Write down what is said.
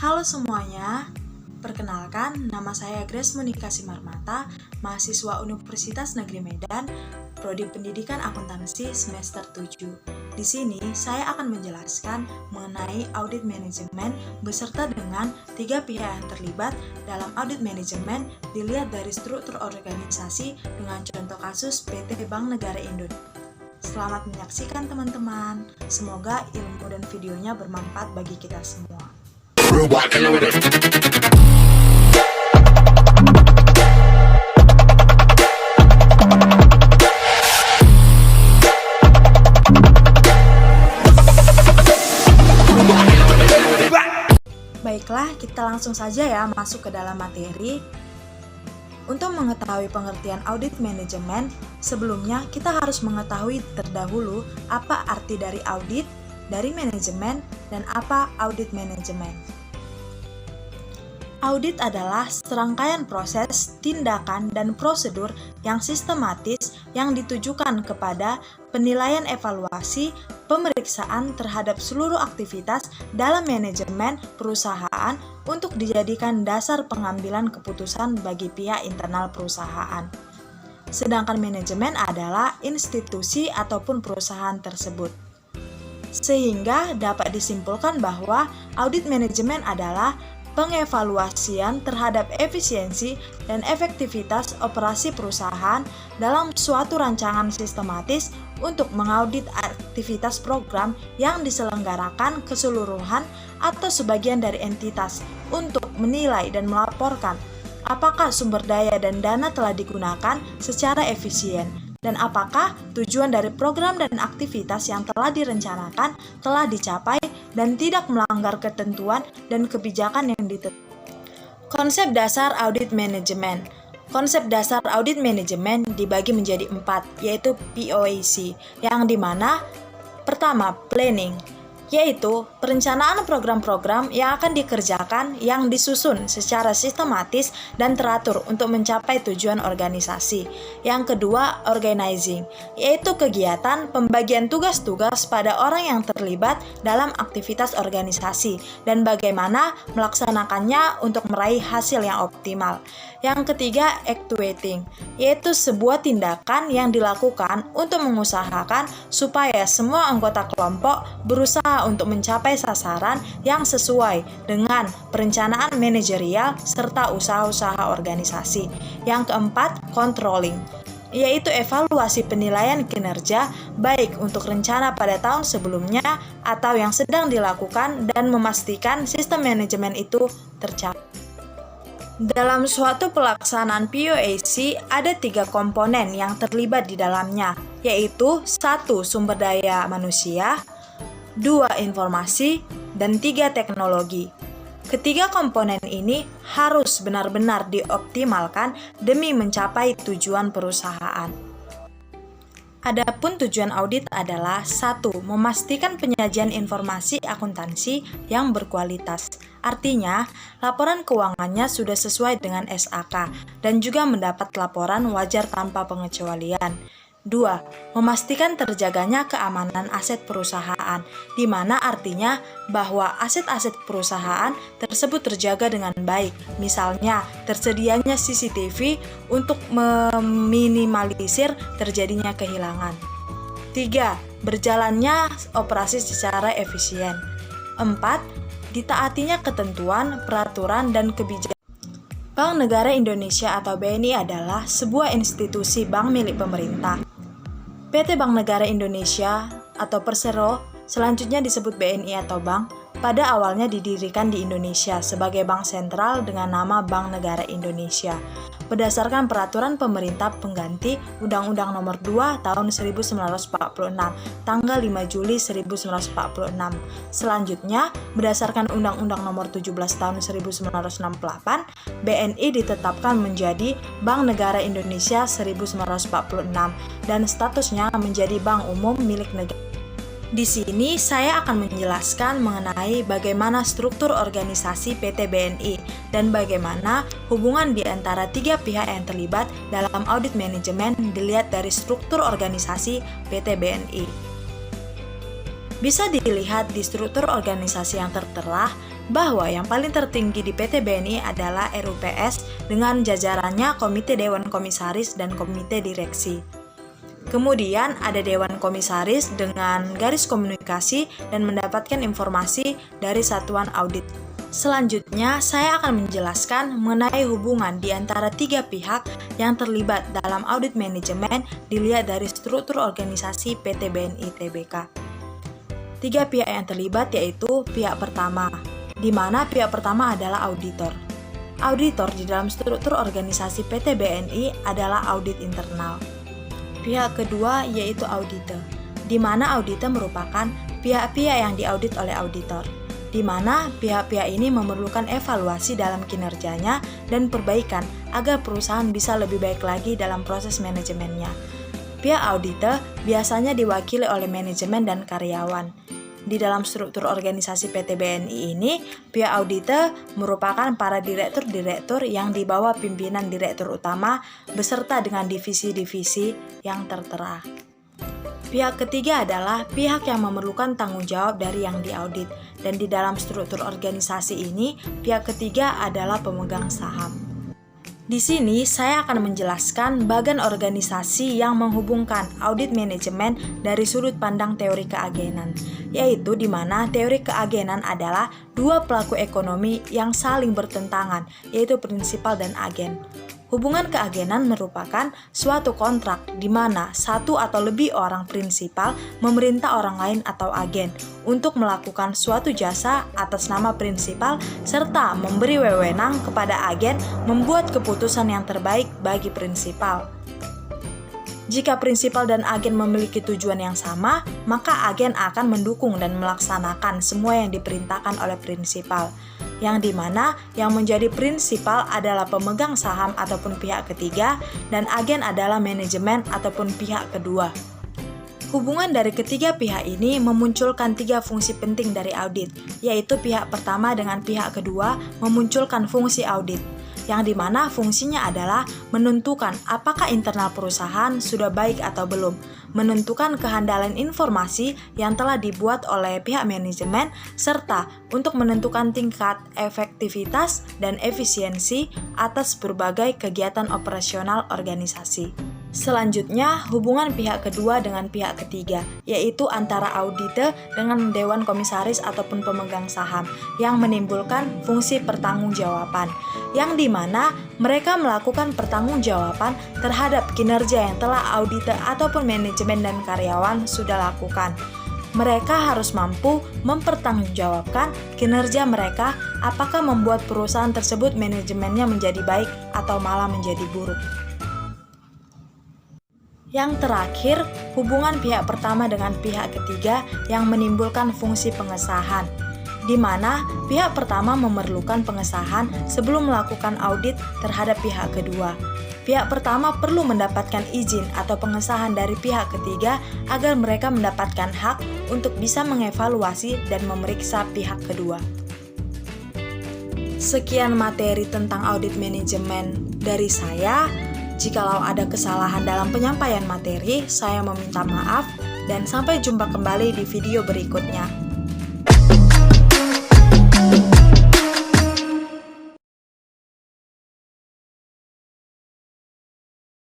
Halo semuanya, perkenalkan nama saya Grace Monika Simarmata, mahasiswa Universitas Negeri Medan, Prodi Pendidikan Akuntansi semester 7. Di sini saya akan menjelaskan mengenai audit manajemen beserta dengan 3 pihak yang terlibat dalam audit manajemen dilihat dari struktur organisasi dengan contoh kasus PT Bank Negara Indonesia. Selamat menyaksikan teman-teman, semoga ilmu dan videonya bermanfaat bagi kita semua. Baiklah, kita langsung saja ya masuk ke dalam materi. Untuk mengetahui pengertian audit manajemen, sebelumnya kita harus mengetahui terdahulu apa arti dari audit, dari manajemen, dan apa audit manajemen. Audit adalah serangkaian proses, tindakan, dan prosedur yang sistematis yang ditujukan kepada penilaian evaluasi, pemeriksaan terhadap seluruh aktivitas dalam manajemen perusahaan untuk dijadikan dasar pengambilan keputusan bagi pihak internal perusahaan. Sedangkan manajemen adalah institusi ataupun perusahaan tersebut. Sehingga dapat disimpulkan bahwa audit manajemen adalah pengevaluasian terhadap efisiensi dan efektivitas operasi perusahaan dalam suatu rancangan sistematis untuk mengaudit aktivitas program yang diselenggarakan keseluruhan atau sebagian dari entitas untuk menilai dan melaporkan apakah sumber daya dan dana telah digunakan secara efisien dan apakah tujuan dari program dan aktivitas yang telah direncanakan telah dicapai dan tidak melanggar ketentuan dan kebijakan yang ditetapkan. Konsep dasar audit manajemen. Konsep dasar audit manajemen dibagi menjadi 4, yaitu POAC, yang dimana pertama, planning, yaitu perencanaan program-program yang akan dikerjakan yang disusun secara sistematis dan teratur untuk mencapai tujuan organisasi. Yang kedua, organizing, yaitu kegiatan pembagian tugas-tugas pada orang yang terlibat dalam aktivitas organisasi dan bagaimana melaksanakannya untuk meraih hasil yang optimal. Yang ketiga, actuating, yaitu sebuah tindakan yang dilakukan untuk mengusahakan supaya semua anggota kelompok berusaha untuk mencapai sasaran yang sesuai dengan perencanaan manajerial serta usaha-usaha organisasi. Yang keempat, controlling, yaitu evaluasi penilaian kinerja baik untuk rencana pada tahun sebelumnya atau yang sedang dilakukan dan memastikan sistem manajemen itu tercapai. Dalam suatu pelaksanaan POAC ada 3 komponen yang terlibat di dalamnya, yaitu 1. Sumber daya manusia, 2. Informasi, dan 3. Teknologi. Ketiga komponen ini harus benar-benar dioptimalkan demi mencapai tujuan perusahaan. Adapun tujuan audit adalah 1. Memastikan penyajian informasi akuntansi yang berkualitas. Artinya, laporan keuangannya sudah sesuai dengan SAK dan juga mendapat laporan wajar tanpa pengecualian. 2. Memastikan terjaganya keamanan aset perusahaan, di mana artinya bahwa aset-aset perusahaan tersebut terjaga dengan baik, misalnya tersedianya CCTV untuk meminimalisir terjadinya kehilangan. 3. Berjalannya operasi secara efisien. 4. Ditaatinya ketentuan, peraturan, dan kebijakan. Bank Negara Indonesia atau BNI adalah sebuah institusi bank milik pemerintah. PT Bank Negara Indonesia atau Persero selanjutnya disebut BNI atau bank, pada awalnya didirikan di Indonesia sebagai bank sentral dengan nama Bank Negara Indonesia berdasarkan peraturan pemerintah pengganti Undang-Undang Nomor 2 Tahun 1946 tanggal 5 Juli 1946. Selanjutnya, berdasarkan Undang-Undang Nomor 17 Tahun 1968, BNI ditetapkan menjadi Bank Negara Indonesia 1946 dan statusnya menjadi bank umum milik negara. Di sini saya akan menjelaskan mengenai bagaimana struktur organisasi PT BNI dan bagaimana hubungan di antara 3 pihak yang terlibat dalam audit manajemen dilihat dari struktur organisasi PT BNI. Bisa dilihat di struktur organisasi yang tertera bahwa yang paling tertinggi di PT BNI adalah RUPS dengan jajarannya Komite Dewan Komisaris dan Komite Direksi. Kemudian ada Dewan Komisaris dengan garis komunikasi dan mendapatkan informasi dari satuan audit. Selanjutnya, saya akan menjelaskan mengenai hubungan di antara tiga pihak yang terlibat dalam audit manajemen dilihat dari struktur organisasi PT BNI Tbk. Tiga pihak yang terlibat yaitu pihak pertama, di mana pihak pertama adalah auditor. Auditor di dalam struktur organisasi PT BNI adalah audit internal. Pihak kedua yaitu auditor, di mana auditor merupakan pihak-pihak yang diaudit oleh auditor, di mana pihak-pihak ini memerlukan evaluasi dalam kinerjanya dan perbaikan agar perusahaan bisa lebih baik lagi dalam proses manajemennya. Pihak auditor biasanya diwakili oleh manajemen dan karyawan. Di dalam struktur organisasi PT BNI ini, pihak auditor merupakan para direktur-direktur yang di bawah pimpinan direktur utama beserta dengan divisi-divisi yang tertera. Pihak ketiga adalah pihak yang memerlukan tanggung jawab dari yang diaudit, dan di dalam struktur organisasi ini, pihak ketiga adalah pemegang saham. Di sini saya akan menjelaskan bagan organisasi yang menghubungkan audit manajemen dari sudut pandang teori keagenan, yaitu di mana teori keagenan adalah dua pelaku ekonomi yang saling bertentangan, yaitu prinsipal dan agen. Hubungan keagenan merupakan suatu kontrak di mana satu atau lebih orang prinsipal memerintah orang lain atau agen untuk melakukan suatu jasa atas nama prinsipal serta memberi wewenang kepada agen membuat keputusan yang terbaik bagi prinsipal. Jika prinsipal dan agen memiliki tujuan yang sama, maka agen akan mendukung dan melaksanakan semua yang diperintahkan oleh prinsipal, yang dimana yang menjadi prinsipal adalah pemegang saham ataupun pihak ketiga, dan agen adalah manajemen ataupun pihak kedua. Hubungan dari ketiga pihak ini memunculkan tiga fungsi penting dari audit, yaitu pihak pertama dengan pihak kedua memunculkan fungsi audit, yang dimana fungsinya adalah menentukan apakah internal perusahaan sudah baik atau belum, menentukan kehandalan informasi yang telah dibuat oleh pihak manajemen, serta untuk menentukan tingkat efektivitas dan efisiensi atas berbagai kegiatan operasional organisasi. Selanjutnya, hubungan pihak kedua dengan pihak ketiga, yaitu antara auditor dengan dewan komisaris ataupun pemegang saham, yang menimbulkan fungsi pertanggungjawaban, yang dimana mereka melakukan pertanggungjawaban terhadap kinerja yang telah auditor ataupun manajemen dan karyawan sudah lakukan. Mereka harus mampu mempertanggungjawabkan kinerja mereka, apakah membuat perusahaan tersebut manajemennya menjadi baik atau malah menjadi buruk. Yang terakhir, hubungan pihak pertama dengan pihak ketiga yang menimbulkan fungsi pengesahan, di mana pihak pertama memerlukan pengesahan sebelum melakukan audit terhadap pihak kedua. Pihak pertama perlu mendapatkan izin atau pengesahan dari pihak ketiga agar mereka mendapatkan hak untuk bisa mengevaluasi dan memeriksa pihak kedua. Sekian materi tentang audit manajemen dari saya. Jikalau ada kesalahan dalam penyampaian materi, saya meminta maaf dan sampai jumpa kembali di video berikutnya.